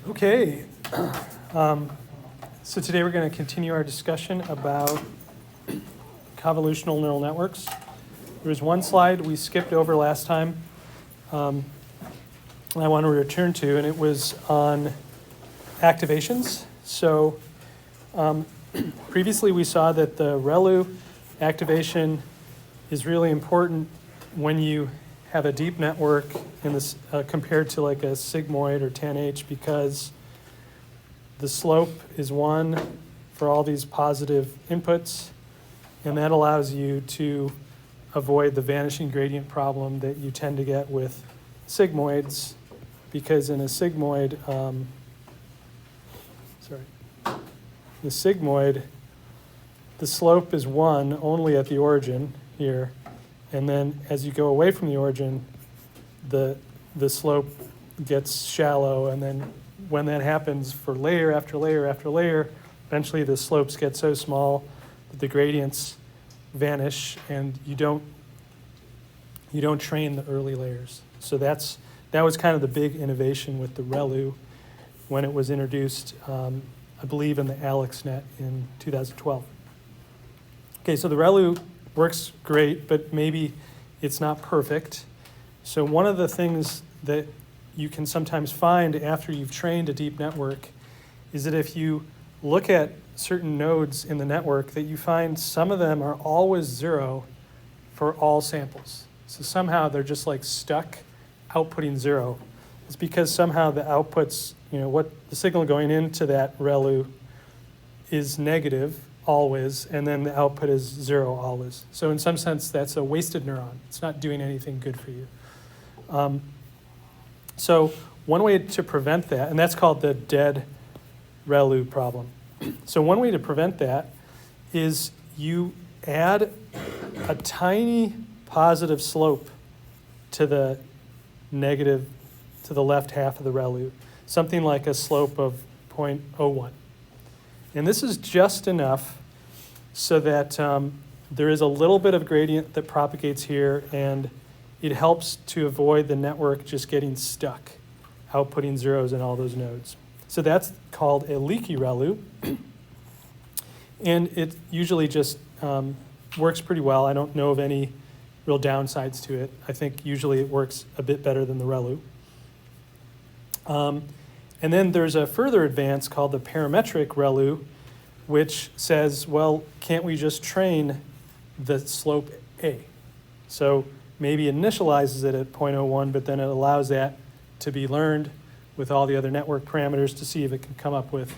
Okay, so today we're going to continue our discussion about convolutional neural networks. There was one slide we skipped over last time, and I want to return to, and it was on activations. So previously we saw that the ReLU activation is really important when you have a deep network in this compared to like a sigmoid or tanh, because the slope is 1 for all these positive inputs, and that allows you to avoid the vanishing gradient problem that you tend to get with sigmoids, because in a sigmoid, the slope is 1 only at the origin here, and then as you go away from the origin, the slope gets shallow, and then when that happens for layer after layer after layer, eventually the slopes get so small that the gradients vanish, and you don't train the early layers. So that was kind of the big innovation with the ReLU when it was introduced, I believe, in the AlexNet in 2012. Okay, so the ReLU works great, but maybe it's not perfect. So one of the things that you can sometimes find after you've trained a deep network is that if you look at certain nodes in the network, that you find some of them are always 0 for all samples. So somehow they're just like stuck outputting 0. It's because somehow the outputs, what the signal going into that ReLU is negative always, and then the output is 0 always. So in some sense, that's a wasted neuron. It's not doing anything good for you. So one way to prevent that, and that's called the dead ReLU problem. So one way to prevent that is you add a tiny positive slope to the negative, to the left half of the ReLU, something like a slope of 0.01. And this is just enough so that there is a little bit of gradient that propagates here, and it helps to avoid the network just getting stuck, outputting zeros in all those nodes. So that's called a leaky ReLU. And it usually just works pretty well. I don't know of any real downsides to it. I think usually it works a bit better than the ReLU. And then there's a further advance called the parametric ReLU, which says, well, can't we just train the slope A? So maybe initializes it at 0.01, but then it allows that to be learned with all the other network parameters to see if it can come up with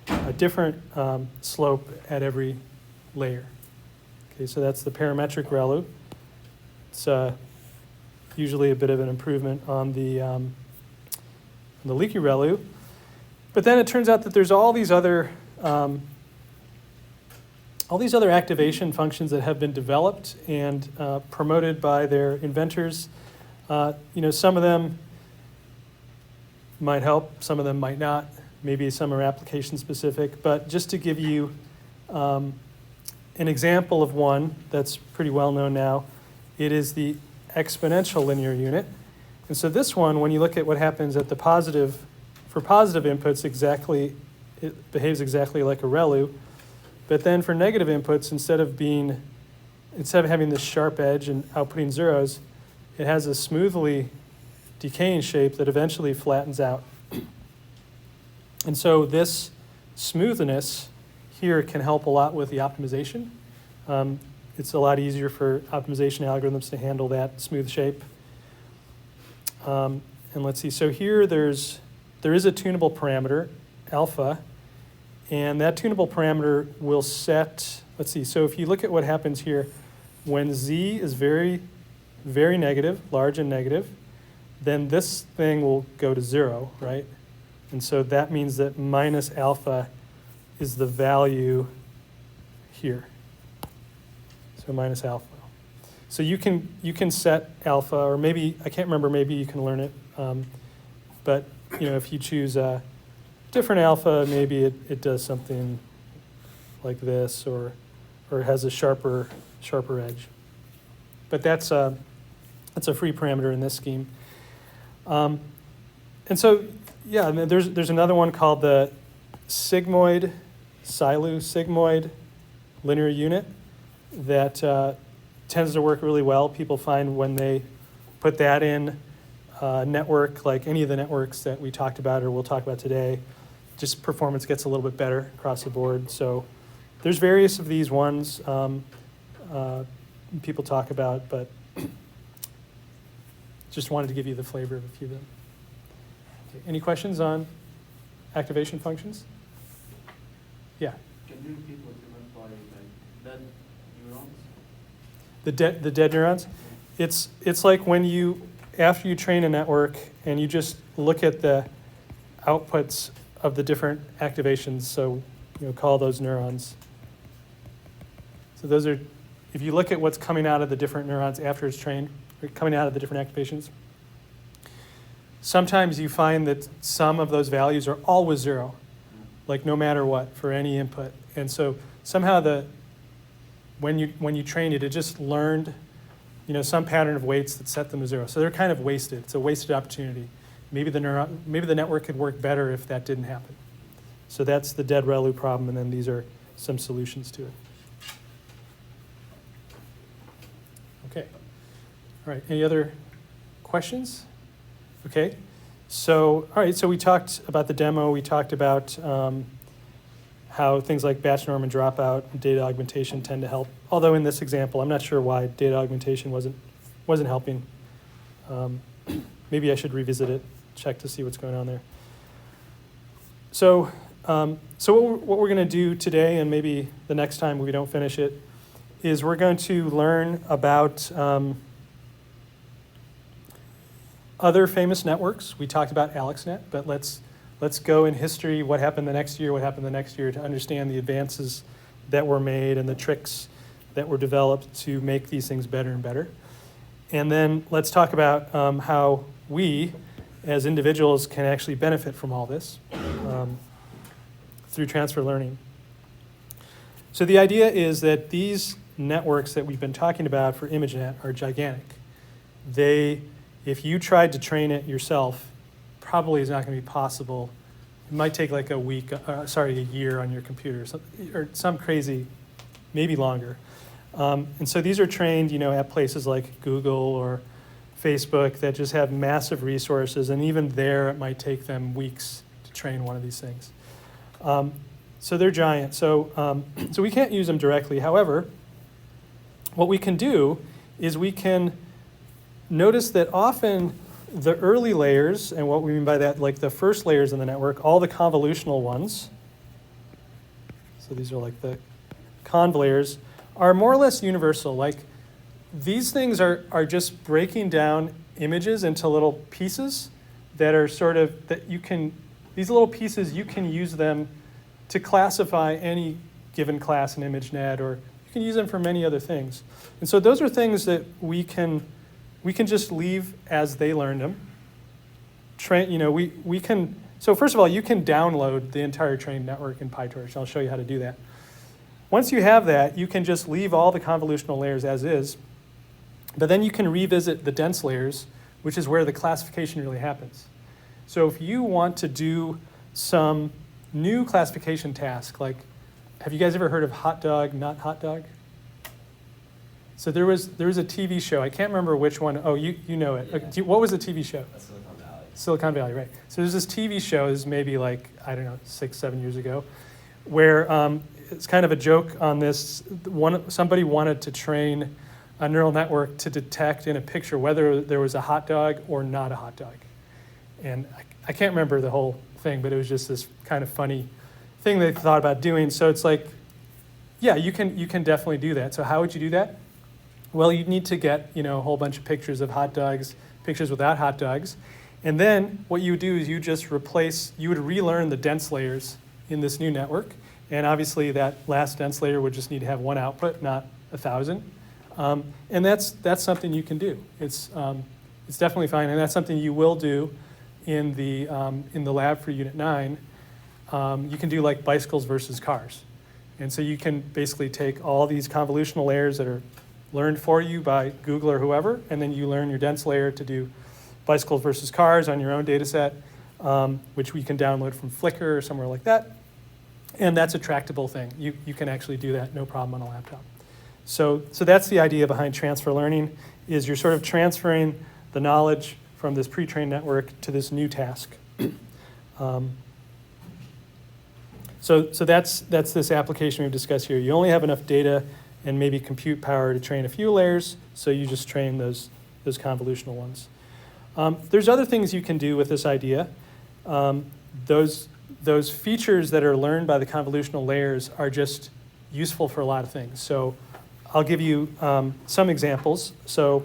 a different slope at every layer. Okay, so that's the parametric ReLU. It's usually a bit of an improvement on the leaky ReLU. But then it turns out that there's all these other activation functions that have been developed and promoted by their inventors. Some of them might help, some of them might not. Maybe some are application specific. But just to give you an example of one that's pretty well known now, it is the exponential linear unit. And so this one, when you look at what happens at the positive, for positive inputs, it behaves exactly like a ReLU. But then for negative inputs, instead of having this sharp edge and outputting zeros, it has a smoothly decaying shape that eventually flattens out. And so this smoothness here can help a lot with the optimization. It's a lot easier for optimization algorithms to handle that smooth shape. And let's see, so here there is a tunable parameter, alpha, and that tunable parameter will set, let's see, so if you look at what happens here, when z is very, very negative, large and negative, then this thing will go to 0, right? And so that means that minus alpha is the value here. So minus alpha. So you can set alpha, or maybe, I can't remember, maybe you can learn it. But if you choose a different alpha, maybe it does something like this, or has a sharper edge. But that's a free parameter in this scheme. And so, yeah, and then there's another one called the sigmoid, sigmoid linear unit that tends to work really well. People find when they put that in a network, like any of the networks that we talked about or we'll talk about today, just performance gets a little bit better across the board. So there's various of these ones people talk about, but just wanted to give you the flavor of a few of them. Okay. Any questions on activation functions? Yeah. Can you repeat what you meant by like dead neurons? The dead neurons? It's like when you, after you train a network and you just look at the outputs of the different activations, so call those neurons. So those are, if you look at what's coming out of the different neurons after it's trained, or coming out of the different activations, sometimes you find that some of those values are always 0, like no matter what, for any input. And so somehow when you train it just learned some pattern of weights that set them to 0. So they're kind of wasted. It's a wasted opportunity. Maybe the network could work better if that didn't happen. So that's the dead ReLU problem, and then these are some solutions to it. Okay. All right, any other questions? Okay. So, all right, so we talked about the demo. We talked about how things like batch norm and dropout and data augmentation tend to help. Although in this example, I'm not sure why data augmentation wasn't helping. Maybe I should revisit it, check to see what's going on there. So, what we're going to do today, and maybe the next time we don't finish it, is we're going to learn about other famous networks. We talked about AlexNet, but let's go in history, what happened the next year, to understand the advances that were made and the tricks that were developed to make these things better and better. And then let's talk about how we, as individuals, can actually benefit from all this through transfer learning. So the idea is that these networks that we've been talking about for ImageNet are gigantic. If you tried to train it yourself, probably is not going to be possible. It might take like a year on your computer, or some crazy, maybe longer. And so these are trained, at places like Google or Facebook that just have massive resources, and even there it might take them weeks to train one of these things. So they're giant. So we can't use them directly. However, what we can do is we can notice that often the early layers, and what we mean by that, like the first layers in the network, all the convolutional ones, so these are like the conv layers, are more or less universal. Like these things are just breaking down images into little pieces that are sort of, these little pieces, you can use them to classify any given class in ImageNet, or you can use them for many other things. And so those are things that we can just leave as they learned them. So first of all, you can download the entire trained network in PyTorch. I'll show you how to do that. Once you have that, you can just leave all the convolutional layers as is, but then you can revisit the dense layers, which is where the classification really happens. So if you want to do some new classification task, like, have you guys ever heard of hot dog, not hot dog? So there was a TV show. I can't remember which one. Oh, you know it. Yeah. What was the TV show? Silicon Valley. Silicon Valley, right. So there's this TV show, this is maybe like, 6-7 years ago, where it's kind of a joke on this. Somebody wanted to train a neural network to detect in a picture whether there was a hot dog or not a hot dog. And I can't remember the whole thing, but it was just this kind of funny thing they thought about doing. So it's like, yeah, you can definitely do that. So how would you do that? Well, you'd need to get a whole bunch of pictures of hot dogs, pictures without hot dogs. And then what you would do is you would relearn the dense layers in this new network. And obviously that last dense layer would just need to have one output, not 1,000. And that's something you can do. It's definitely fine, and that's something you will do in the lab for Unit 9. You can do like bicycles versus cars. And so you can basically take all these convolutional layers that are learned for you by Google or whoever, and then you learn your dense layer to do bicycles versus cars on your own data set. which we can download from Flickr or somewhere like that. And that's a tractable thing. You can actually do that, no problem on a laptop. So that's the idea behind transfer learning, is you're sort of transferring the knowledge from this pre-trained network to this new task. So that's this application we've discussed here. You only have enough data and maybe compute power to train a few layers, so you just train those convolutional ones. There's other things you can do with this idea. Those features that are learned by the convolutional layers are just useful for a lot of things. So I'll give you some examples. So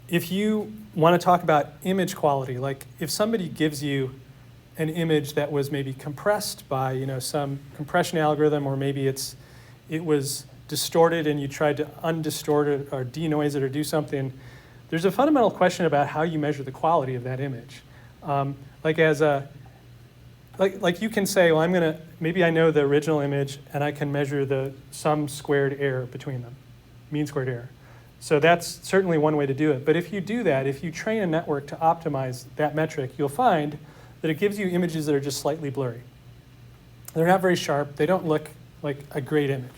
if you want to talk about image quality, like if somebody gives you an image that was maybe compressed by some compression algorithm, or maybe it was distorted and you tried to undistort it or denoise it or do something, there's a fundamental question about how you measure the quality of that image. Like you can say, well, maybe I know the original image and I can measure the sum squared error between them, mean squared error. So that's certainly one way to do it. But if you do that, if you train a network to optimize that metric, you'll find that it gives you images that are just slightly blurry. They're not very sharp. They don't look like a great image.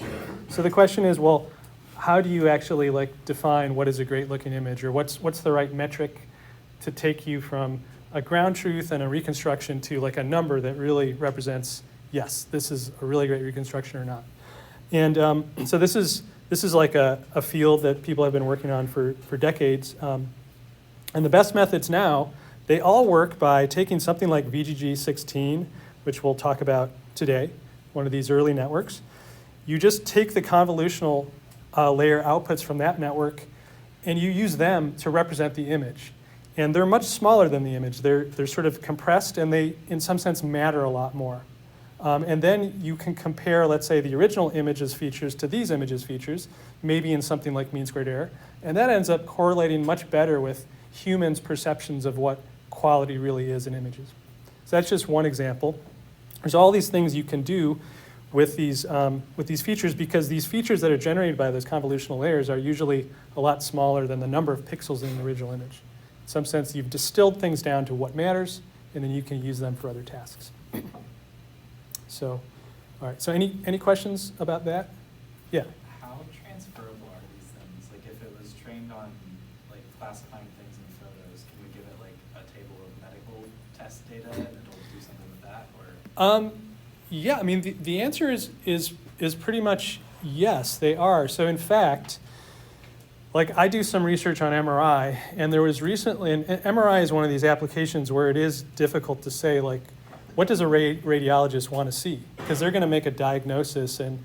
So the question is, well, how do you actually define what is a great looking image, or what's the right metric to take you from a ground truth and a reconstruction to a number that really represents, yes, this is a really great reconstruction or not. And so this is like a field that people have been working on for decades. And the best methods now, they all work by taking something like VGG16, which we'll talk about today, one of these early networks. You just take the convolutional layer outputs from that network, and you use them to represent the image. And they're much smaller than the image. They're sort of compressed, and they, in some sense, matter a lot more. And then you can compare, let's say, the original image's features to these images' features, maybe in something like mean squared error. And that ends up correlating much better with humans' perceptions of what quality really is in images. So that's just one example. There's all these things you can do with these features, because these features that are generated by those convolutional layers are usually a lot smaller than the number of pixels in the original image. In some sense, you've distilled things down to what matters, and then you can use them for other tasks. So, all right. So any questions about that? Yeah. How transferable are these things? Like if it was trained on classifying things in photos, can we give it a table of medical test data and it'll do something with that? Or yeah, I mean the answer is pretty much yes, they are. So in fact, I do some research on MRI, and there was recently, and MRI is one of these applications where it is difficult to say what does a radiologist want to see? Because they're going to make a diagnosis, and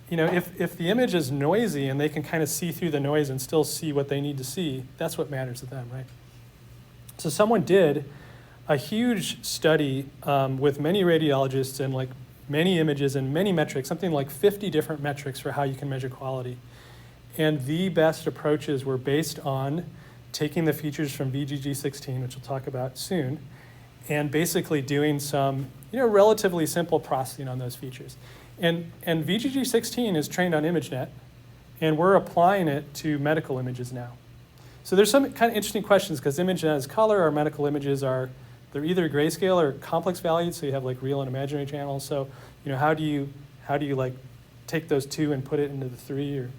if the image is noisy and they can kind of see through the noise and still see what they need to see, that's what matters to them, right? So someone did a huge study with many radiologists and many images and many metrics, something like 50 different metrics for how you can measure quality. And the best approaches were based on taking the features from VGG16, which we'll talk about soon, and basically doing some relatively simple processing on those features. And VGG16 is trained on ImageNet, and we're applying it to medical images now. So there's some kind of interesting questions, because ImageNet is color, our medical images they're either grayscale or complex valued, so you have real and imaginary channels. So how do you take those two and put it into the three? Or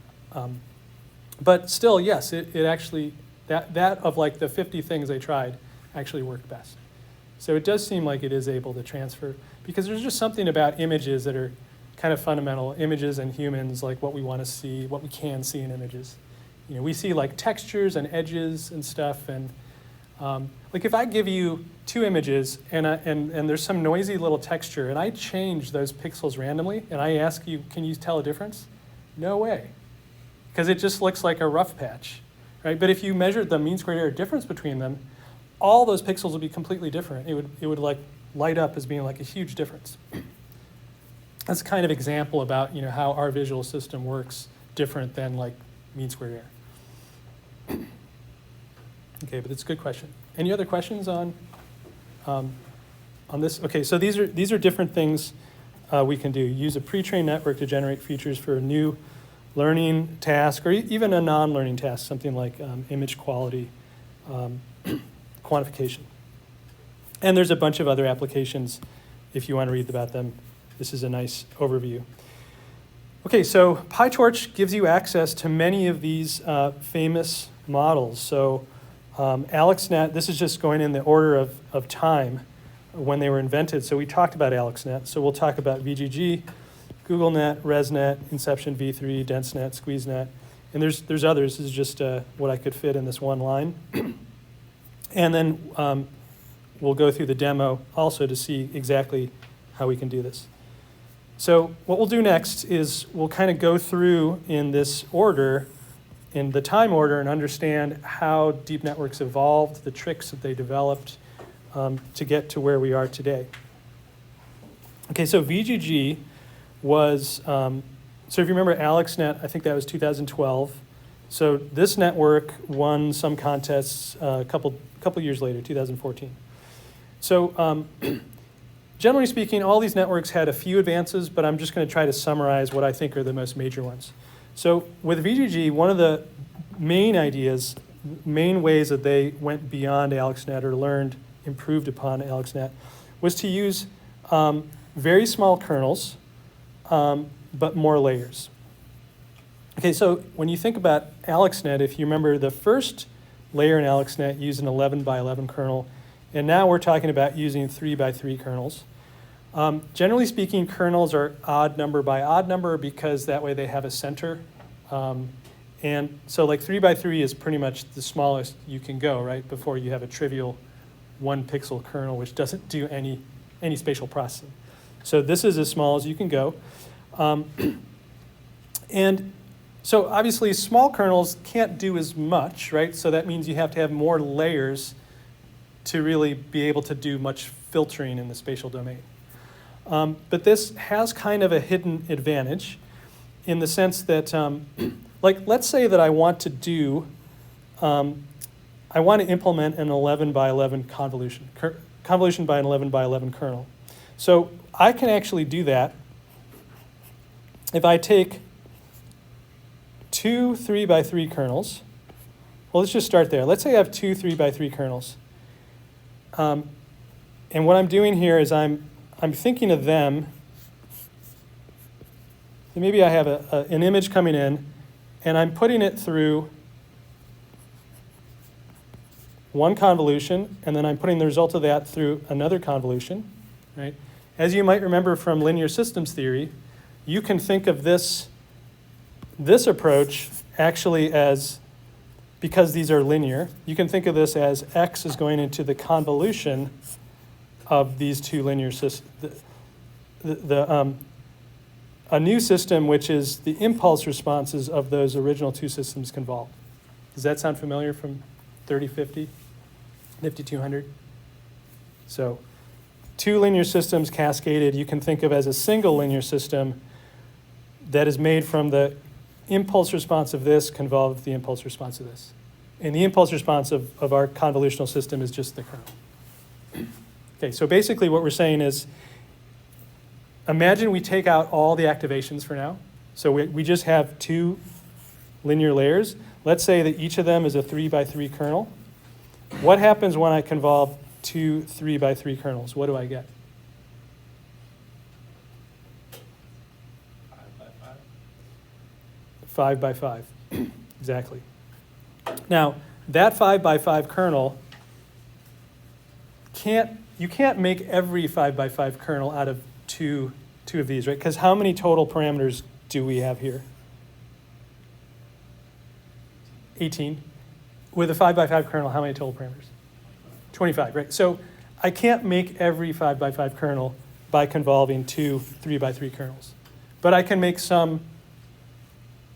but still, yes, it actually that of the 50 things they tried actually worked best. So it does seem like it is able to transfer, because there's just something about images that are kind of fundamental, images and humans, what we want to see, what we can see in images. We see textures and edges and stuff, and if I give you two images and there's some noisy little texture, and I change those pixels randomly, and I ask you, can you tell a difference? No way, because it just looks like a rough patch, right? But if you measured the mean squared error difference between them, all those pixels would be completely different. It would light up as being a huge difference. That's a kind of example about how our visual system works different than mean squared error. Okay, but it's a good question. Any other questions on this? Okay, so these are different things we can do. Use a pre-trained network to generate features for a new learning task, or even a non-learning task, something like image quality quantification. And there's a bunch of other applications. If you want to read about them, this is a nice overview. Okay, so PyTorch gives you access to many of these famous models. So AlexNet, this is just going in the order of time when they were invented. So we talked about AlexNet. So we'll talk about VGG, GoogleNet, ResNet, Inception v3, DenseNet, SqueezeNet. And there's others. This is just what I could fit in this one line. And then we'll go through the demo also to see exactly how we can do this. So what we'll do next is we'll kind of go through in this order, in the time order, and understand how deep networks evolved, the tricks that they developed to get to where we are today. Okay, so VGG was, so if you remember AlexNet, I think that was 2012. So this network won some contests a couple years later, 2014. So generally speaking, all these networks had a few advances, but I'm just going to try to summarize what I think are the most major ones. So with VGG, one of the main ideas, main ways that they went beyond AlexNet or improved upon AlexNet, was to use very small kernels, but more layers. Okay, so when you think about AlexNet, if you remember, the first layer in AlexNet used an 11 by 11 kernel, and now we're talking about using 3 by 3 kernels. Generally speaking, kernels are odd number by odd number because that way they have a center. And so like 3 by 3 is pretty much the smallest you can go, right, before you have a trivial 1 pixel kernel which doesn't do any spatial processing. So this is as small as you can go. And so obviously small kernels can't do as much, right? So that means you have to have more layers to really be able to do much filtering in the spatial domain. But this has kind of a hidden advantage in the sense that, like, let's say that I want to do, I want to implement an 11 by 11 convolution by an 11 by 11 kernel. So I can actually do that if I take 2 3 by 3 kernels. Well, let's just start there. Let's say I have 2 3 by 3 kernels. And what I'm doing here is I'm thinking of them. And maybe I have an image coming in, and I'm putting it through one convolution, and then I'm putting the result of that through another convolution, right? As you might remember from linear systems theory, you can think of this approach actually as, because these are linear, you can think of this as x is going into the convolution of these two linear systems. A new system, which is the impulse responses of those original two systems convolved. Does that sound familiar from 3050, 5200? So 2 linear systems cascaded, you can think of as a single linear system that is made from the impulse response of this convolved with the impulse response of this. And the impulse response of our convolutional system is just the kernel. Okay, so basically what we're saying is, imagine we take out all the activations for now. So we just have 2 linear layers. Let's say that each of them is a 3 by 3 kernel. What happens when I convolve 2 3 by 3 kernels? What do I get? 5 by 5, exactly. Now, that 5 by 5 kernel, you can't make every 5 by 5 kernel out of two of these, right? Because how many total parameters do we have here? 18. With a 5 by 5 kernel, how many total parameters? 25, right? So I can't make every 5 by 5 kernel by convolving 2 3 by 3 kernels. But I can make some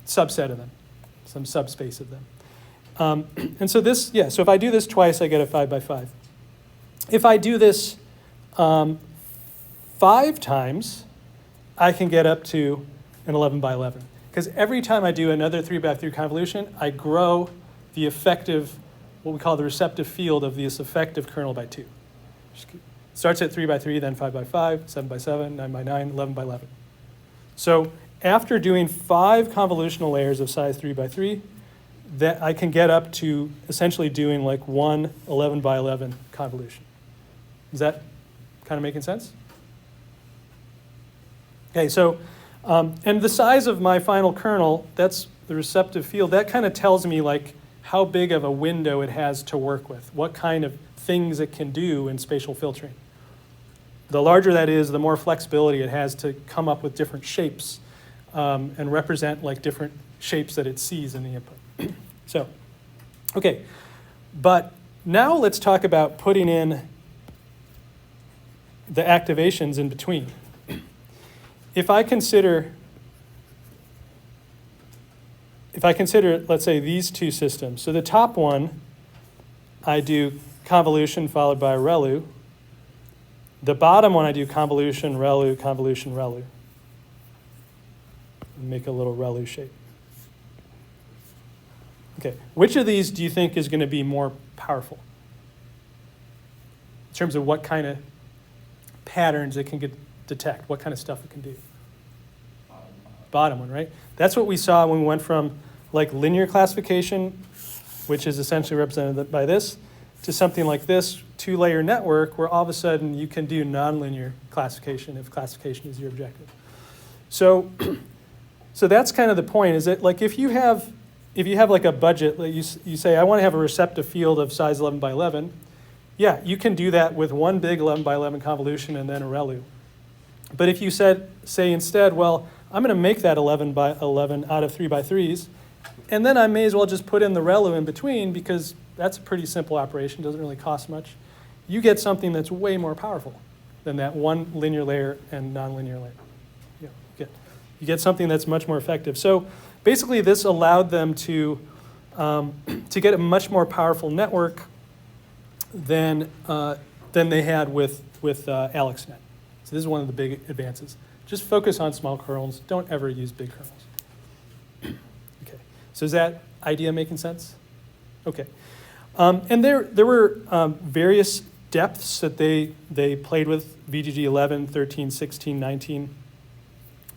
subset of them, some subspace of them. And so this, yeah, so if I do this twice, I get a 5 by 5. If I do this 5 times, I can get up to an 11 by 11. Because every time I do another 3 by 3 convolution, I grow the effective, what we call the receptive field of this effective kernel by 2. Starts at 3 by 3, then 5 by 5, 7 by 7, 9 by 9, 11 by 11. So after doing 5 convolutional layers of size 3 by 3, that I can get up to essentially doing like one 11 by 11 convolution. Is that kind of making sense? Okay, so, and the size of my final kernel, that's the receptive field, that kind of tells me like how big of a window it has to work with, what kind of things it can do in spatial filtering. The larger that is, the more flexibility it has to come up with different shapes and represent like different shapes that it sees in the input. So, okay, but now let's talk about putting in the activations in between. If I consider, let's say, these two systems. So the top one, I do convolution followed by ReLU. The bottom one, I do convolution, ReLU, convolution, ReLU. Make a little ReLU shape. Okay, which of these do you think is going to be more powerful? In terms of what kind of patterns it can detect, what kind of stuff it can do? Bottom one, right? That's what we saw when we went from like linear classification, which is essentially represented by this, to something like this, two-layer network, where all of a sudden you can do nonlinear classification if classification is your objective. So, so that's kind of the point, is that like if you have like a budget, like you say, I want to have a receptive field of size 11 by 11, yeah, you can do that with one big 11 by 11 convolution and then a ReLU. But if you say instead, well, I'm going to make that 11 by 11 out of 3 by 3s, and then I may as well just put in the ReLU in between because that's a pretty simple operation, doesn't really cost much. You get something that's way more powerful than that one linear layer and nonlinear layer. You get something that's much more effective. So basically, this allowed them to get a much more powerful network than they had with AlexNet. So this is one of the big advances. Just focus on small kernels. Don't ever use big kernels. Okay. So is that idea making sense? Okay. And there were various depths that they played with, VGG 11, 13, 16, 19.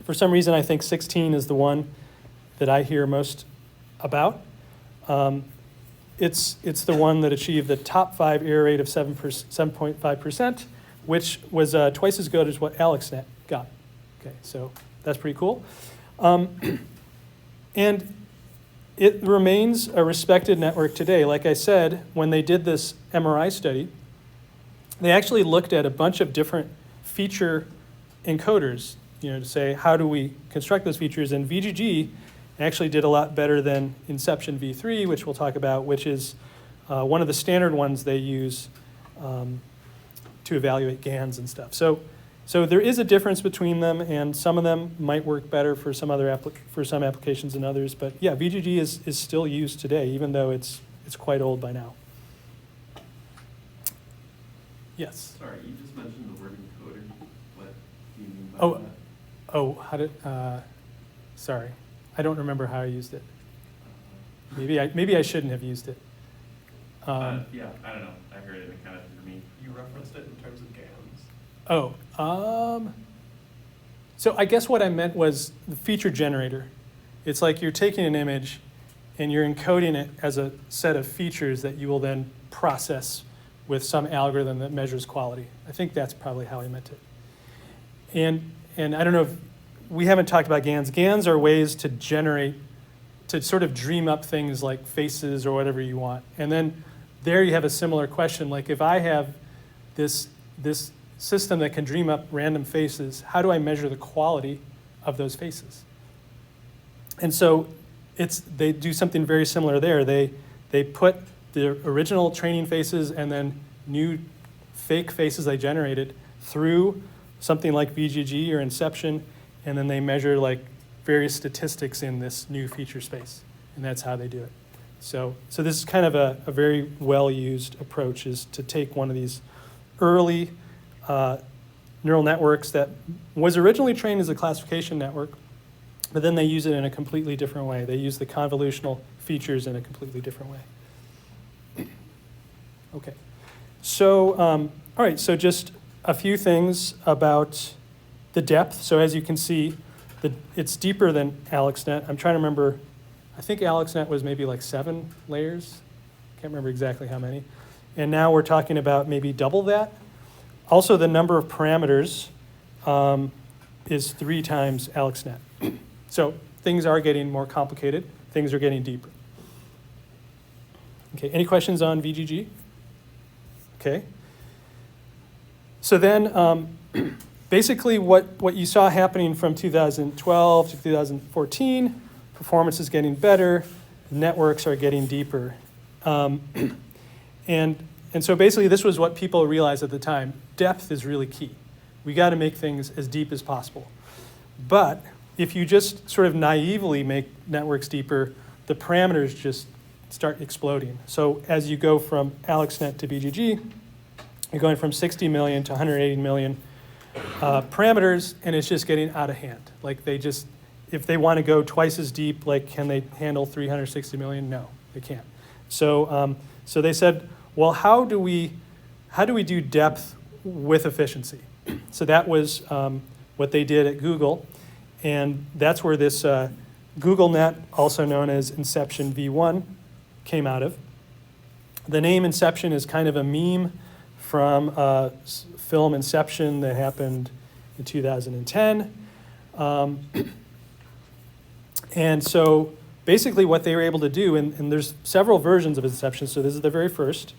For some reason, I think 16 is the one that I hear most about. It's the one that achieved the top 5 error rate of 7.5%, which was twice as good as what AlexNet got. Okay, so that's pretty cool. And it remains a respected network today. Like I said, when they did this MRI study, they actually looked at a bunch of different feature encoders, to say, how do we construct those features? And VGG actually did a lot better than Inception v3, which we'll talk about, which is one of the standard ones they use to evaluate GANs and stuff. So there is a difference between them, and some of them might work better for some applications than others. But yeah, VGG is still used today, even though it's quite old by now. Yes? Sorry, you just mentioned the word encoder. What do you mean by Oh, that? how did, sorry. I don't remember how I used it. Maybe I shouldn't have used it. Yeah, I don't know. I heard it and it kind of threw me. You referenced it in terms of GANs. So I guess what I meant was the feature generator. It's like you're taking an image and you're encoding it as a set of features that you will then process with some algorithm that measures quality. I think that's probably how I meant it. And I don't know if we haven't talked about GANs. GANs are ways to generate, to sort of dream up things like faces or whatever you want. And then there you have a similar question, like if I have this system that can dream up random faces, how do I measure the quality of those faces? And so they do something very similar there. They put the original training faces and then new fake faces they generated through something like VGG or Inception, and then they measure like various statistics in this new feature space, and that's how they do it. So this is kind of a very well-used approach, is to take one of these early neural networks that was originally trained as a classification network, but then they use it in a completely different way. They use the convolutional features in a completely different way. Okay, so all right, so just a few things about the depth. So as you can see, it's deeper than AlexNet. I'm trying to remember I think AlexNet was maybe like 7 layers. Can't remember exactly how many. And now we're talking about maybe double that. Also, the number of parameters is 3 times AlexNet. So things are getting more complicated. Things are getting deeper. Okay, any questions on VGG? Okay. So then, basically what you saw happening from 2012 to 2014, performance is getting better, networks are getting deeper. And so basically this was what people realized at the time. Depth is really key. We got to make things as deep as possible. But if you just sort of naively make networks deeper, the parameters just start exploding. So as you go from AlexNet to BGG, you're going from 60 million to 180 million parameters, and it's just getting out of hand. Like they just, if they want to go twice as deep, like can they handle 360 million? No, they can't. So, so they said, well, how do we do depth with efficiency? So that was what they did at Google, and that's where this GoogleNet, also known as Inception v1, came out of. The name Inception is kind of a meme from film Inception that happened in 2010. And so basically what they were able to do, and there's several versions of Inception, so this is the very first,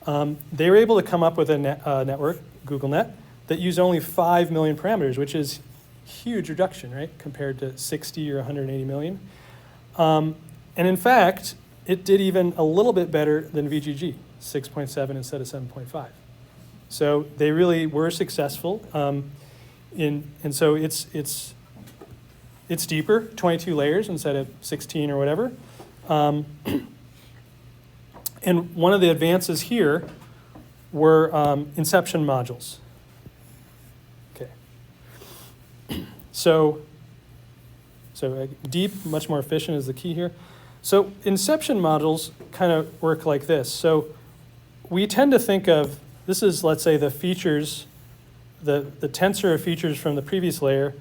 they were able to come up with a network, GoogleNet, that used only 5 million parameters, which is huge reduction, right, compared to 60 or 180 million. And in fact, it did even a little bit better than VGG, 6.7 instead of 7.5. So they really were successful. And so it's deeper, 22 layers instead of 16 or whatever. And one of the advances here were Inception modules. Okay. So deep, much more efficient is the key here. So Inception modules kind of work like this. So we tend to think of, this is, let's say, the features, the tensor of features from the previous layer.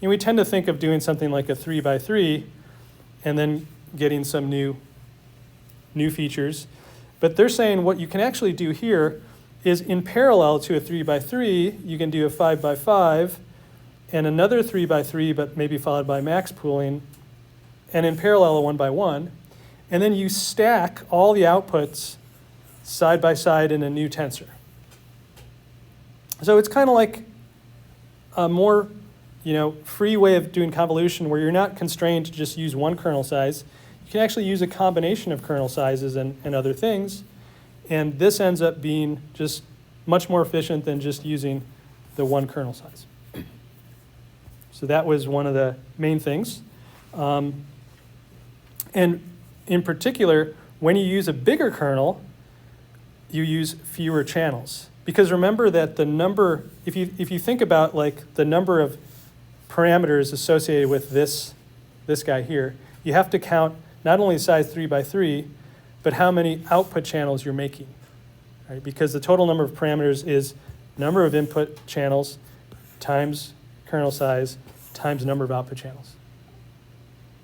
And we tend to think of doing something like a 3x3 and then getting some new features. But they're saying what you can actually do here is in parallel to a 3x3, you can do a 5x5 and another 3x3, but maybe followed by max pooling, and in parallel a 1x1. And then you stack all the outputs side by side in a new tensor. So it's kind of like a more free way of doing convolution where you're not constrained to just use one kernel size. You can actually use a combination of kernel sizes and other things. And this ends up being just much more efficient than just using the one kernel size. So that was one of the main things. And in particular, when you use a bigger kernel, you use fewer channels. Because remember that the number, if you think about like the number of parameters associated with this guy here, you have to count not only size 3x3, but how many output channels you're making, right? Because the total number of parameters is number of input channels times kernel size times number of output channels.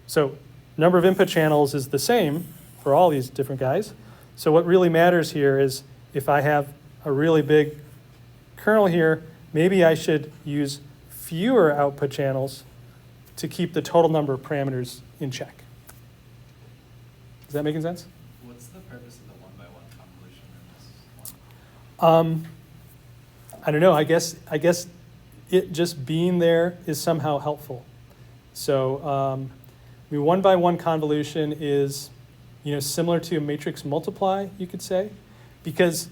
So number of input channels is the same for all these different guys. So what really matters here is if I have a really big kernel here, maybe I should use fewer output channels to keep the total number of parameters in check. Is that making sense? What's the purpose of the 1x1 convolution in this one? I don't know. I guess it just being there is somehow helpful. So I mean, 1x1 convolution is similar to a matrix multiply, you could say, because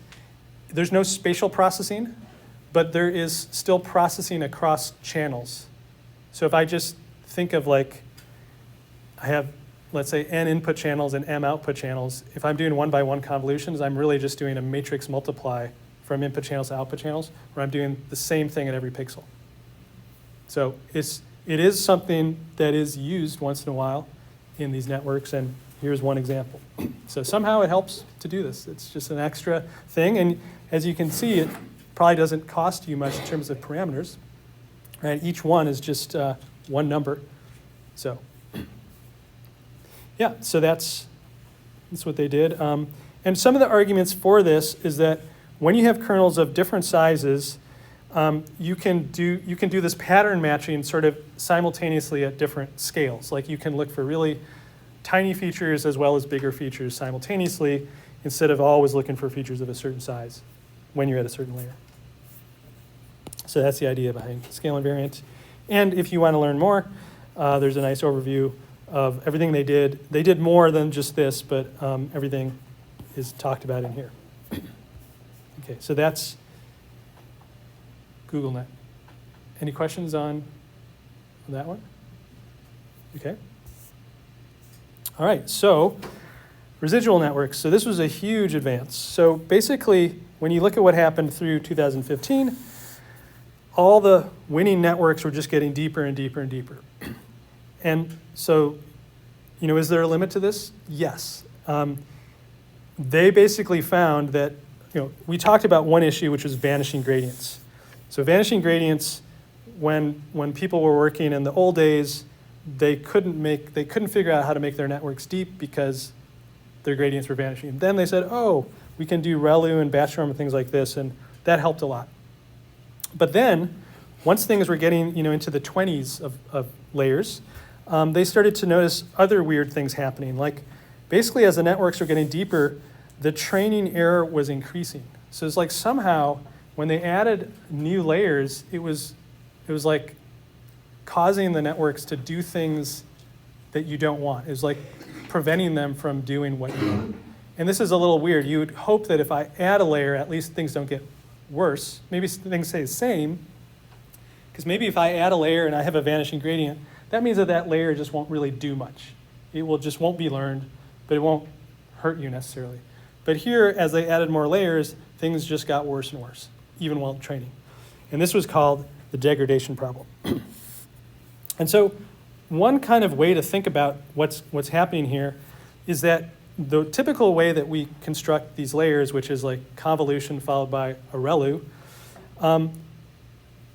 there's no spatial processing, but there is still processing across channels. So if I just think of like, I have, let's say, n input channels and m output channels. If I'm doing 1x1 convolutions, I'm really just doing a matrix multiply from input channels to output channels, where I'm doing the same thing at every pixel. So it is something that is used once in a while in these networks, and here's one example. So somehow it helps to do this. It's just an extra thing, and as you can see, it probably doesn't cost you much in terms of parameters. Right? Each one is just one number. So yeah, so that's what they did. And some of the arguments for this is that when you have kernels of different sizes, you can do this pattern matching sort of simultaneously at different scales. Like you can look for really tiny features as well as bigger features simultaneously instead of always looking for features of a certain size when you're at a certain layer. So that's the idea behind scale invariant. And if you want to learn more, there's a nice overview of everything they did. They did more than just this, but everything is talked about in here. Okay, so that's GoogleNet. Any questions on that one? Okay. All right, so residual networks. So this was a huge advance. So basically, when you look at what happened through 2015, all the winning networks were just getting deeper and deeper and deeper. And so, is there a limit to this? Yes. They basically found that, we talked about one issue, which was vanishing gradients. So vanishing gradients, when people were working in the old days, they couldn't figure out how to make their networks deep because their gradients were vanishing. And then they said, oh, we can do ReLU and batch norm and things like this, and that helped a lot. But then, once things were getting into the 20s of layers, they started to notice other weird things happening. Like basically as the networks were getting deeper, the training error was increasing. So it's like somehow when they added new layers, it was like causing the networks to do things that you don't want. It was like preventing them from doing what you want. And this is a little weird. You would hope that if I add a layer, at least things don't get worse. Maybe things stay the same. Because maybe if I add a layer and I have a vanishing gradient, that means that layer just won't really do much. It won't be learned, but it won't hurt you necessarily. But here, as they added more layers, things just got worse and worse, even while training. And this was called the degradation problem. And so one kind of way to think about what's happening here is that the typical way that we construct these layers, which is like convolution followed by a ReLU,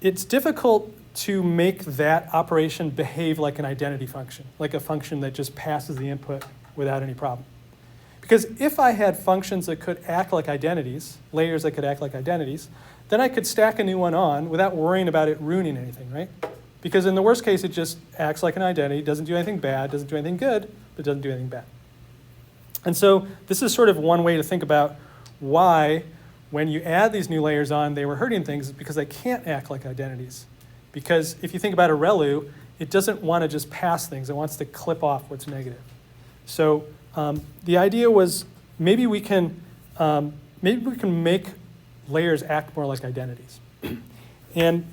it's difficult to make that operation behave like an identity function, like a function that just passes the input without any problem. Because if I had functions that could act like identities, layers that could act like identities, then I could stack a new one on without worrying about it ruining anything, right? Because in the worst case, it just acts like an identity, doesn't do anything bad, doesn't do anything good, but doesn't do anything bad. And so this is sort of one way to think about why, when you add these new layers on, they were hurting things, because they can't act like identities. Because if you think about a make, it doesn't want to just pass things. It wants to clip off what's negative. So the idea was maybe we can make layers act more like identities. And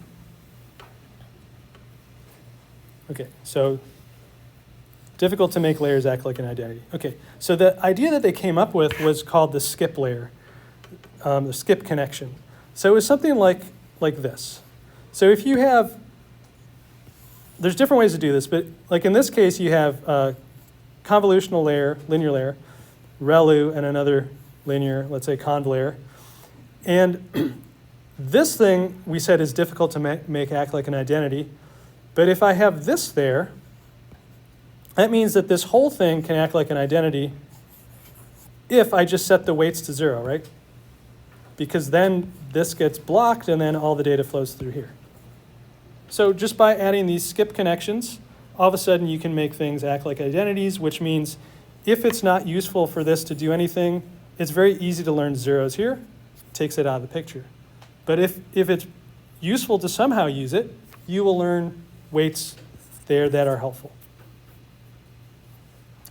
okay, so difficult to make layers act like an identity. Okay, so the idea that they came up with was called the skip layer, the skip connection. So it was something like this. So if you have, there's different ways to do this, but like in this case, you have a convolutional layer, linear layer, ReLU, and another linear, let's say conv layer. And this thing we said is difficult to make act like an identity. But if I have this there, that means that this whole thing can act like an identity if I just set the weights to 0, right? Because then this gets blocked and then all the data flows through here. So just by adding these skip connections, all of a sudden you can make things act like identities, which means if it's not useful for this to do anything, it's very easy to learn zeros here. It takes it out of the picture. But if it's useful to somehow use it, you will learn weights there that are helpful.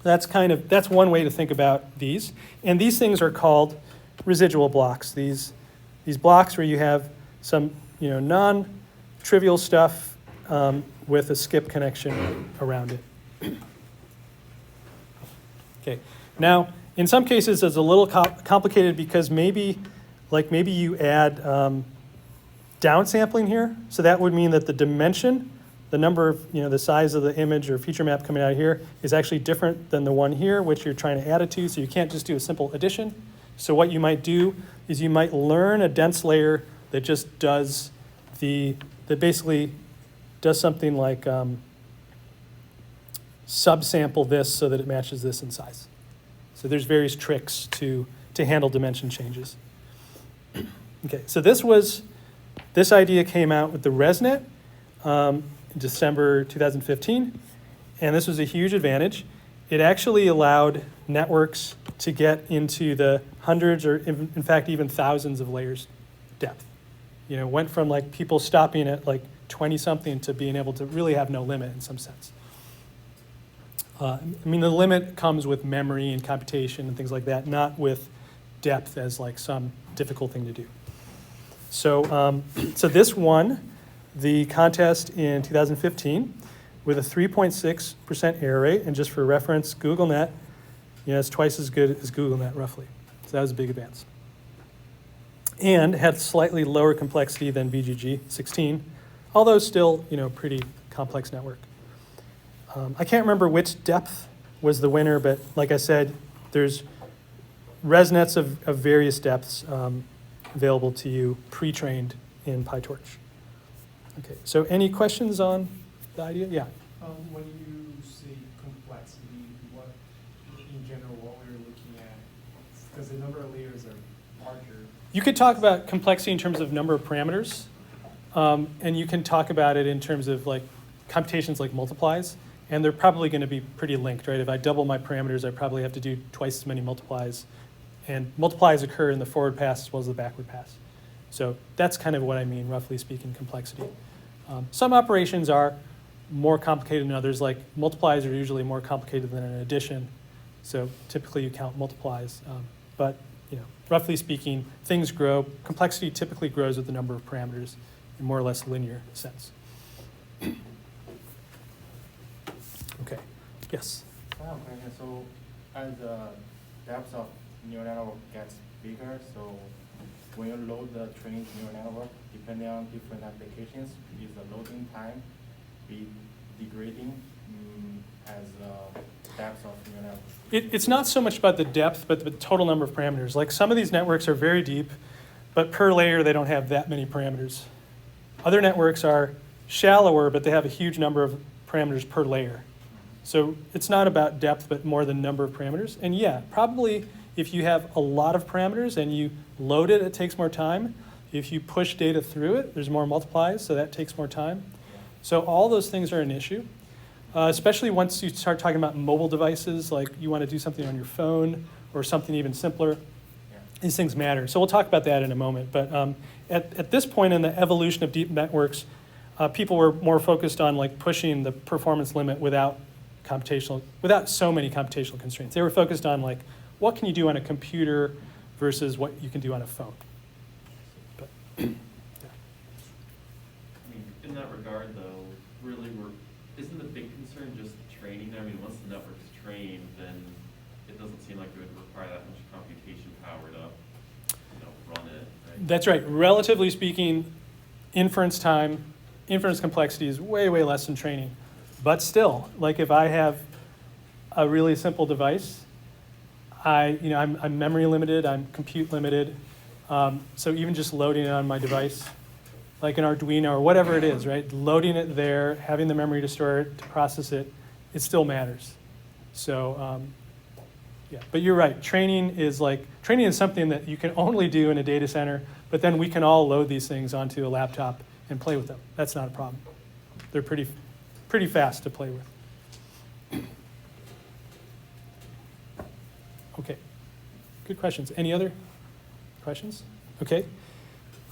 That's one way to think about these. And these things are called residual blocks. These blocks where you have some non-trivial stuff with a skip connection around it. Okay. Now, in some cases, it's a little complicated because maybe you add downsampling here. So that would mean that the dimension, the number of, the size of the image or feature map coming out of here is actually different than the one here, which you're trying to add it to. So you can't just do a simple addition. So what you might do is you might learn a dense layer that just does that basically does something like subsample this so that it matches this in size. So there's various tricks to handle dimension changes. Okay, so this idea came out with the ResNet in December 2015, and this was a huge advantage. It actually allowed networks to get into the hundreds or in fact even thousands of layers depth. You know, went from like people stopping at like 20 something to being able to really have no limit in some sense. I mean, the limit comes with memory and computation and things like that, not with depth as like some difficult thing to do. So, so this won the contest in 2015 with a 3.6% error rate, and just for reference, GoogleNet, you know, it's twice as good as GoogleNet roughly. So that was a big advance. And had slightly lower complexity than VGG 16, although still, you know, pretty complex network. I can't remember which depth was the winner, but like I said, there's ResNets of various depths available to you pre-trained in PyTorch. Okay, so any questions on the idea? Yeah. When you say complexity, what, in general, what we're looking at? Because the number of layers are larger. You could talk about complexity in terms of number of parameters, and you can talk about it in terms of like computations like multiplies, and they're probably going to be pretty linked, right? If I double my parameters, I probably have to do twice as many multiplies, and multiplies occur in the forward pass as well as the backward pass. So that's kind of what I mean, roughly speaking, complexity. Some operations are more complicated than others, like multiplies are usually more complicated than an addition, so typically you count multiplies. But you know, roughly speaking, things grow. Complexity typically grows with the number of parameters in more or less linear sense. Okay, yes? I have a question. So as the depth of neural network gets bigger, so when you load the trained neural network, depending on different applications, is the loading time be degrading as the depth of neural network? It's not so much about the depth, but the total number of parameters. Like some of these networks are very deep, but per layer they don't have that many parameters. Other networks are shallower, but they have a huge number of parameters per layer. So it's not about depth, but more the number of parameters. And yeah, probably if you have a lot of parameters and you load it, it takes more time. If you push data through it, there's more multiplies, so that takes more time. So all those things are an issue, especially once you start talking about mobile devices, like you want to do something on your phone or something even simpler. Yeah. These things matter. So we'll talk about that in a moment. But at this point in the evolution of deep networks, people were more focused on like pushing the performance limit without so many computational constraints. They were focused on like, what can you do on a computer versus what you can do on a phone. But, yeah. I mean, in that regard, though, really, isn't the big concern just training there? I mean, once the network's trained, then it doesn't seem like it would require that much computation power to, run it, right? That's right. Relatively speaking, inference complexity is way, way less than training. But still, like if I have a really simple device, I'm memory limited, I'm compute limited. So even just loading it on my device, like an Arduino or whatever it is, right? Loading it there, having the memory to store it, to process it, it still matters. So yeah, but you're right. Training is something that you can only do in a data center, but then we can all load these things onto a laptop and play with them. That's not a problem. They're pretty fast to play with. Okay, good questions. Any other questions? Okay.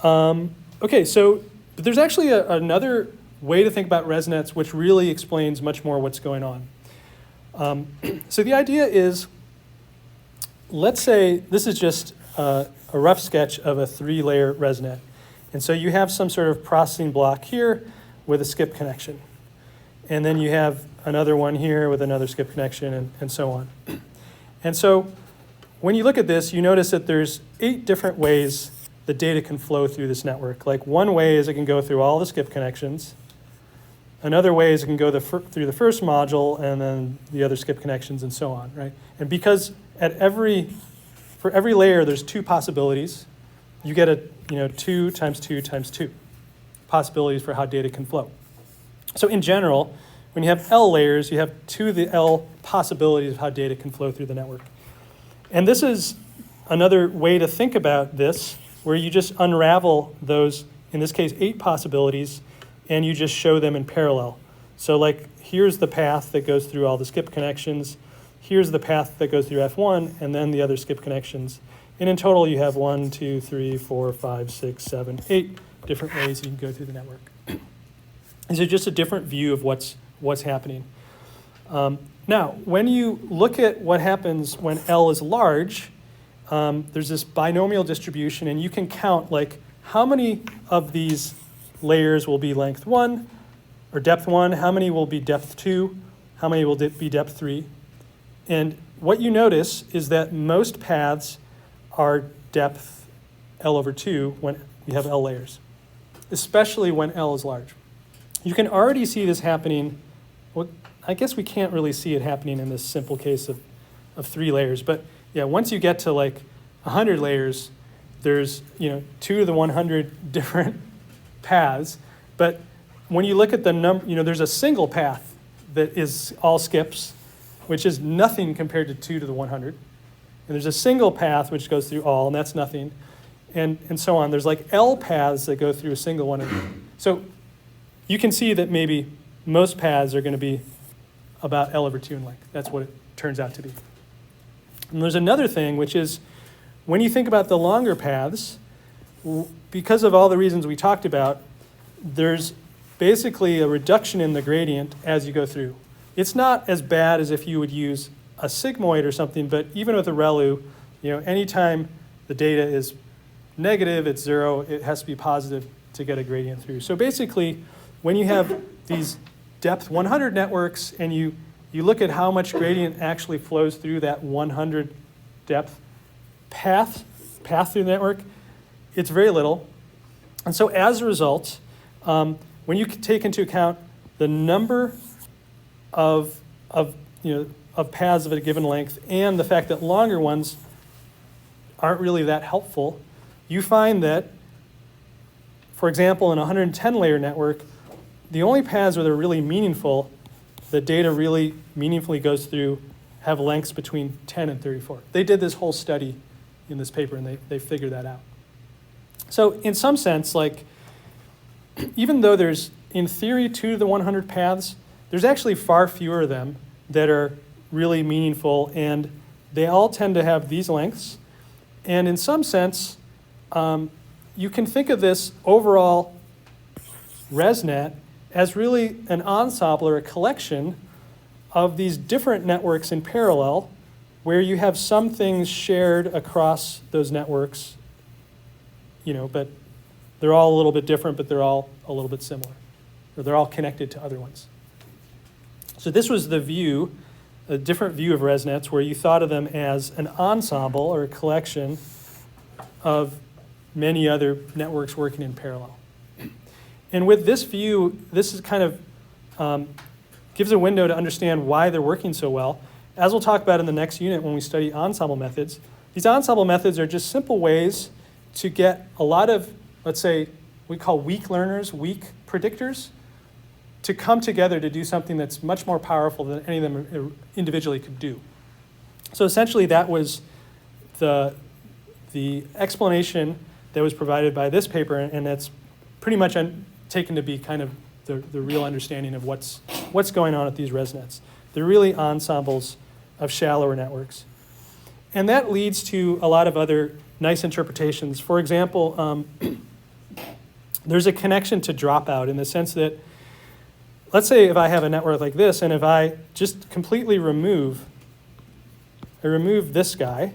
Okay, so but there's actually another way to think about ResNets which really explains much more what's going on. So the idea is, let's say this is just a rough sketch of a 3-layer ResNet. And so you have some sort of processing block here with a skip connection. And then you have another one here with another skip connection and so on. And so when you look at this, you notice that there's 8 different ways the data can flow through this network. Like one way is it can go through all the skip connections. Another way is it can go through the first module and then the other skip connections and so on, right? And because for every layer there's 2 possibilities, you get 2 times 2 times 2 possibilities for how data can flow. So in general, when you have L layers, you have 2 to the L possibilities of how data can flow through the network. And this is another way to think about this, where you just unravel those, in this case, 8 possibilities, and you just show them in parallel. So like, here's the path that goes through all the skip connections, here's the path that goes through F1, and then the other skip connections. And in total, you have 1, 2, 3, 4, 5, 6, 7, 8 different ways you can go through the network. These are just a different view of what's happening. Now, when you look at what happens when L is large, there's this binomial distribution, and you can count like how many of these layers will be length 1 or depth 1, how many will be depth 2, how many will be depth 3. And what you notice is that most paths are depth L over 2 when you have L layers, especially when L is large. You can already see this happening. Well, I guess we can't really see it happening in this simple case of 3 layers, but yeah, once you get to like 100 layers, there's 2 to the 100 different paths. But when you look at the number, there's a single path that is all skips, which is nothing compared to 2 to the 100. And there's a single path which goes through all, and that's nothing, and so on. There's like L paths that go through a single one. So you can see that maybe most paths are going to be about L over 2 in length. That's what it turns out to be. And there's another thing, which is when you think about the longer paths, because of all the reasons we talked about, there's basically a reduction in the gradient as you go through. It's not as bad as if you would use a sigmoid or something, but even with a ReLU, anytime the data is negative, it's 0, it has to be positive to get a gradient through. So basically, when you have these depth 100 networks and you look at how much gradient actually flows through that 100 depth path through the network, it's very little. And so as a result, when you take into account the number of paths of a given length and the fact that longer ones aren't really that helpful, you find that, for example, in a 110 layer network, the only paths where they're really meaningful, the data really meaningfully goes through, have lengths between 10 and 34. They did this whole study in this paper, and they figured that out. So in some sense, like, even though there's, in theory, 2 to the 100 paths, there's actually far fewer of them that are really meaningful, and they all tend to have these lengths. And in some sense, you can think of this overall ResNet as really an ensemble or a collection of these different networks in parallel, where you have some things shared across those networks, but they're all a little bit different, but they're all a little bit similar, or they're all connected to other ones. So this was the view, a different view of ResNets, where you thought of them as an ensemble or a collection of many other networks working in parallel. And with this view, this is kind of gives a window to understand why they're working so well. As we'll talk about in the next unit when we study ensemble methods, these ensemble methods are just simple ways to get a lot of, let's say, we call weak learners, weak predictors, to come together to do something that's much more powerful than any of them individually could do. So essentially that was the explanation that was provided by this paper, and that's pretty much taken to be kind of the real understanding of what's going on at these ResNets. They're really ensembles of shallower networks. And that leads to a lot of other nice interpretations. For example, there's a connection to dropout in the sense that, let's say if I have a network like this, and if I just completely remove this guy,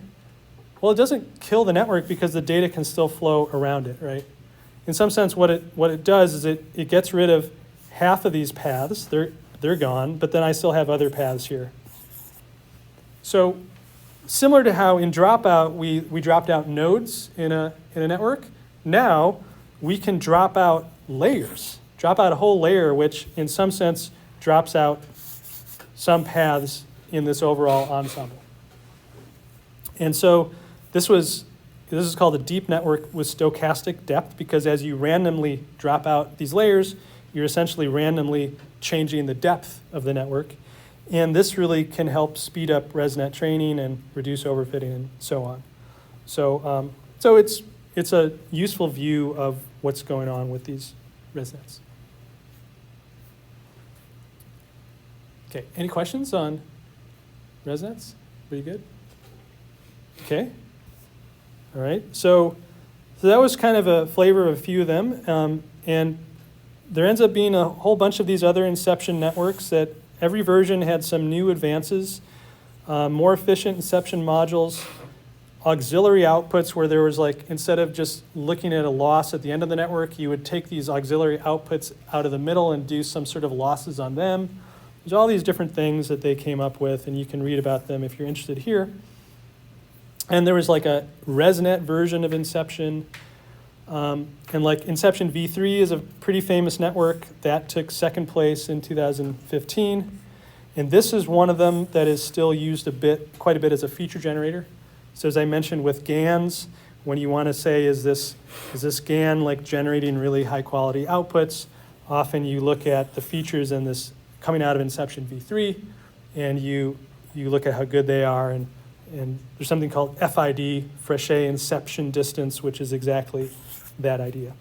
well, it doesn't kill the network because the data can still flow around it, right? In some sense, what it does is it gets rid of half of these paths. They're gone, but then I still have other paths here. So similar to how in dropout we dropped out nodes in a network, now we can drop out layers, drop out a whole layer, which in some sense drops out some paths in this overall ensemble. And so this is called a deep network with stochastic depth, because as you randomly drop out these layers, you're essentially randomly changing the depth of the network. And this really can help speed up ResNet training and reduce overfitting and so on. So, so it's a useful view of what's going on with these ResNets. Okay, any questions on ResNets? Pretty good? Okay. All right, so that was kind of a flavor of a few of them. And there ends up being a whole bunch of these other Inception networks that every version had some new advances, more efficient Inception modules, auxiliary outputs where there was like, instead of just looking at a loss at the end of the network, you would take these auxiliary outputs out of the middle and do some sort of losses on them. There's all these different things that they came up with, and you can read about them if you're interested here. And there was like a ResNet version of Inception. And like Inception v3 is a pretty famous network that took second place in 2015. And this is one of them that is still used quite a bit as a feature generator. So as I mentioned with GANs, when you want to say, is this GAN like generating really high quality outputs, often you look at the features in this coming out of Inception v3, and you look at how good they are. And there's something called FID, Frechet Inception Distance, which is exactly that idea.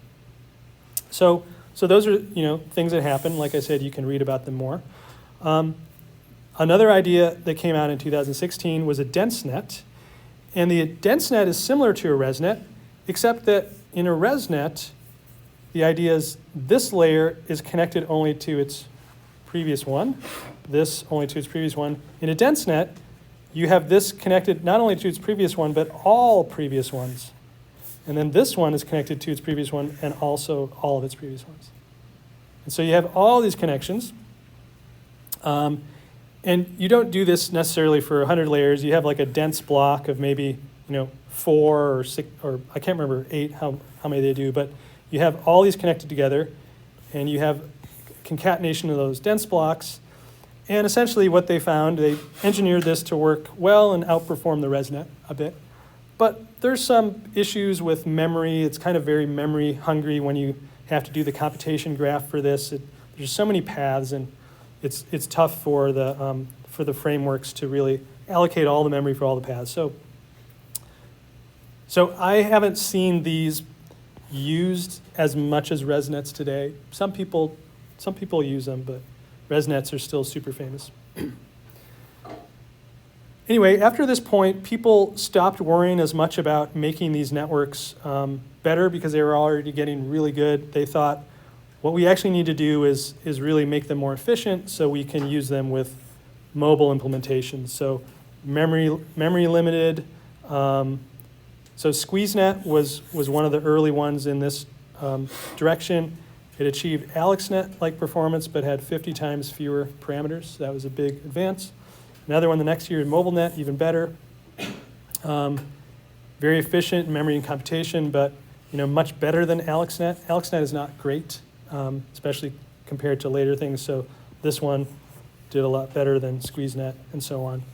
So those are things that happen. Like I said, you can read about them more. Another idea that came out in 2016 was a DenseNet. And the DenseNet is similar to a ResNet, except that in a ResNet, the idea is this layer is connected only to its previous one, this only to its previous one. In a DenseNet, you have this connected not only to its previous one, but all previous ones. And then this one is connected to its previous one and also all of its previous ones. And so you have all these connections. And you don't do this necessarily for 100 layers. You have like a dense block of maybe 4 or 6, or I can't remember 8 how many they do, but you have all these connected together, and you have concatenation of those dense blocks. And essentially what they found, they engineered this to work well and outperform the ResNet a bit. But there's some issues with memory. It's kind of very memory hungry when you have to do the computation graph for this. There's so many paths, and it's tough for the frameworks to really allocate all the memory for all the paths. So I haven't seen these used as much as ResNets today. Some people use them, but ResNets are still super famous. Anyway, after this point, people stopped worrying as much about making these networks better because they were already getting really good. They thought, what we actually need to do is really make them more efficient so we can use them with mobile implementations. So memory limited. So SqueezeNet was one of the early ones in this direction. It achieved AlexNet-like performance, but had 50 times fewer parameters. That was a big advance. Another one the next year, MobileNet, even better. Very efficient in memory and computation, but much better than AlexNet. AlexNet is not great, especially compared to later things. So this one did a lot better than SqueezeNet and so on.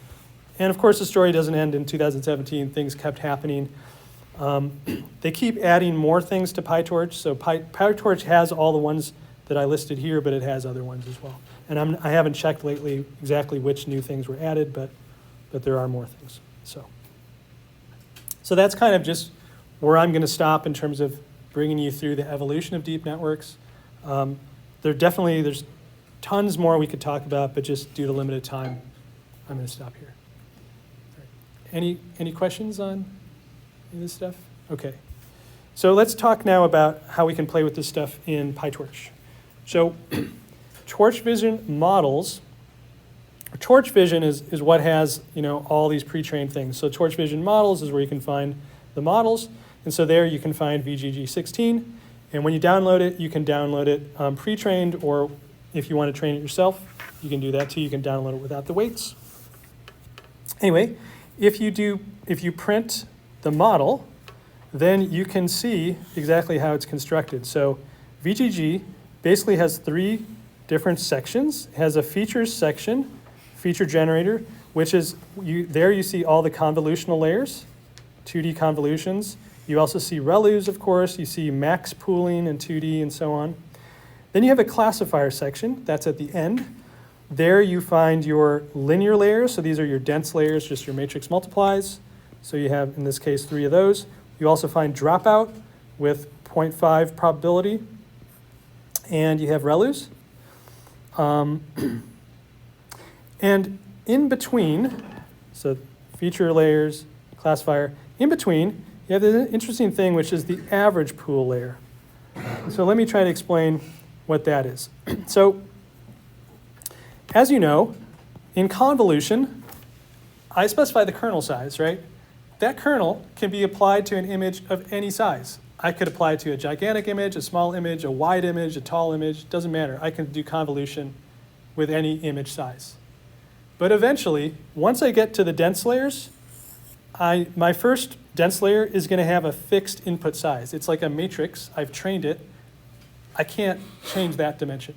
And of course, the story doesn't end in 2017. Things kept happening. They keep adding more things to PyTorch. So PyTorch has all the ones that I listed here, but it has other ones as well. And I haven't checked lately exactly which new things were added, but there are more things. So that's kind of just where I'm going to stop in terms of bringing you through the evolution of deep networks. There's tons more we could talk about, but just due to limited time, I'm going to stop here. Any questions on any of this stuff? Okay. So let's talk now about how we can play with this stuff in PyTorch. So Torch Vision models, Torch Vision is what has all these pre-trained things. So Torch Vision models is where you can find the models. And so there you can find VGG16. And when you download it, you can download it pre-trained, or if you want to train it yourself, you can do that too. You can download it without the weights. Anyway, if you print the model, then you can see exactly how it's constructed. So VGG basically has 3 different sections. It has a features section, feature generator, which is, there you see all the convolutional layers, 2D convolutions. You also see ReLUs, of course. You see max pooling in 2D and so on. Then you have a classifier section, that's at the end. There you find your linear layers, so these are your dense layers, just your matrix multiplies. So you have, in this case, 3 of those. You also find dropout with 0.5 probability, and you have ReLUs. And in between, so feature layers, classifier, in between, you have this interesting thing, which is the average pool layer. So let me try to explain what that is. So, as you know, in convolution, I specify the kernel size, right? That kernel can be applied to an image of any size. I could apply it to a gigantic image, a small image, a wide image, a tall image, doesn't matter. I can do convolution with any image size. But eventually, once I get to the dense layers, my first dense layer is going to have a fixed input size. It's like a matrix. I've trained it. I can't change that dimension.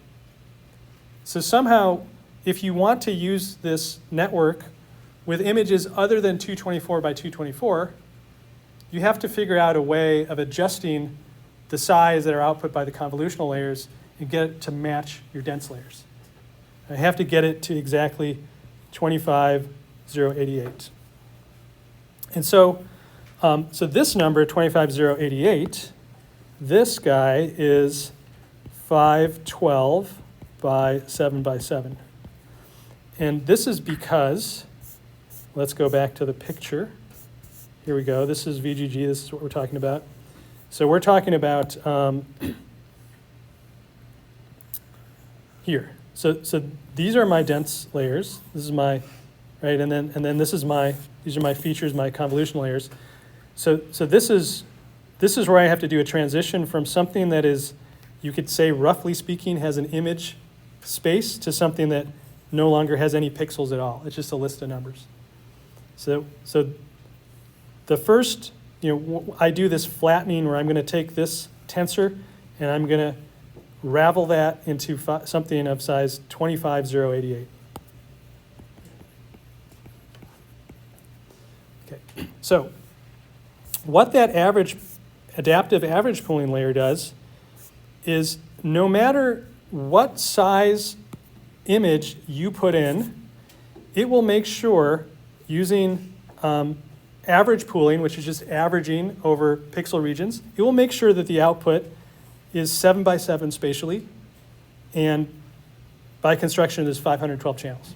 So somehow, if you want to use this network with images other than 224 by 224, you have to figure out a way of adjusting the size that are output by the convolutional layers and get it to match your dense layers. I have to get it to exactly 25088. And so this number, 25088, this guy is 512 by 7 by 7. And this is because, let's go back to the picture. Here we go. This is VGG. This is what we're talking about. So we're talking about here. So these are my dense layers. This is my, right, and then this is these are my features, my convolutional layers. So this is where I have to do a transition from something that is, you could say, roughly speaking, has an image space to something that no longer has any pixels at all. It's just a list of numbers. So the first, I do this flattening where I'm going to take this tensor and I'm going to ravel that into something of size 25088. Okay, so what that adaptive average pooling layer does is no matter what size image you put in, it will make sure, using average pooling, which is just averaging over pixel regions, it will make sure that the output is 7 by 7 spatially, and by construction there's 512 channels.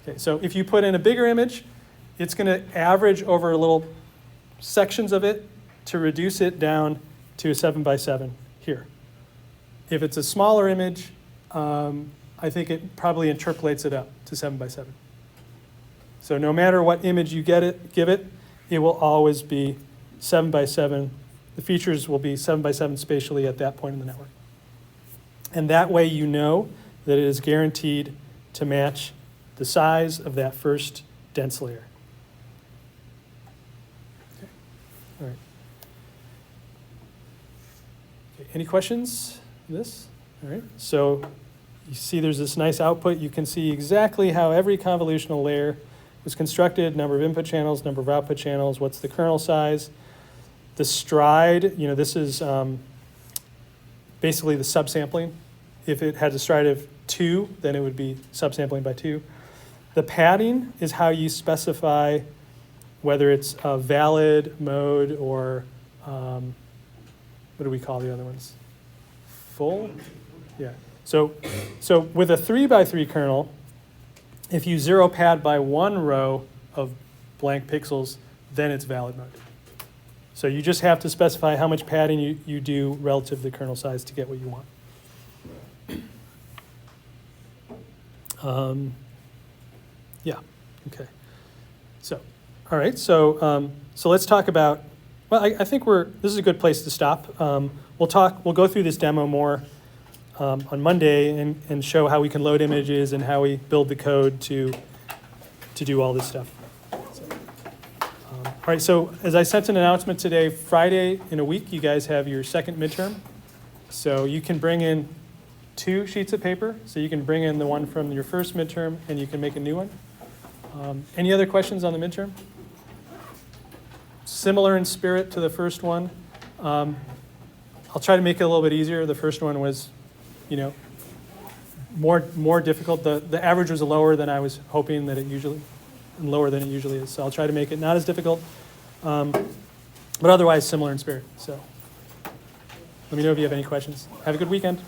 Okay, so if you put in a bigger image, it's going to average over little sections of it to reduce it down to a 7 by 7 here. If it's a smaller image, I think it probably interpolates it up to 7 by 7. So no matter what image you give it, it will always be 7 by 7. The features will be 7 by 7 spatially at that point in the network. And that way you know that it is guaranteed to match the size of that first dense layer. Okay. All right. Okay. Any questions on this? All right. So you see there's this nice output. You can see exactly how every convolutional layer was constructed, number of input channels, number of output channels, what's the kernel size. The stride, this is basically the subsampling. If it had a stride of 2, then it would be subsampling by 2. The padding is how you specify whether it's a valid mode or, what do we call the other ones? Full? Yeah. So with a 3 by 3 kernel, if you zero pad by 1 row of blank pixels, then it's valid mode. So you just have to specify how much padding you do relative to the kernel size to get what you want. Yeah, okay. So, all right, so let's talk about, well, I think this is a good place to stop. We'll go through this demo more on Monday and show how we can load images and how we build the code to do all this stuff. All right, so as I sent an announcement today, Friday in a week, you guys have your second midterm. So you can bring in 2 sheets of paper. So you can bring in the one from your first midterm and you can make a new one. Any other questions on the midterm? Similar in spirit to the first one. I'll try to make it a little bit easier. The first one was you know, more difficult. The average was lower than I was hoping that it usually, and lower than it usually is. So I'll try to make it not as difficult, but otherwise similar in spirit. So let me know if you have any questions. Have a good weekend.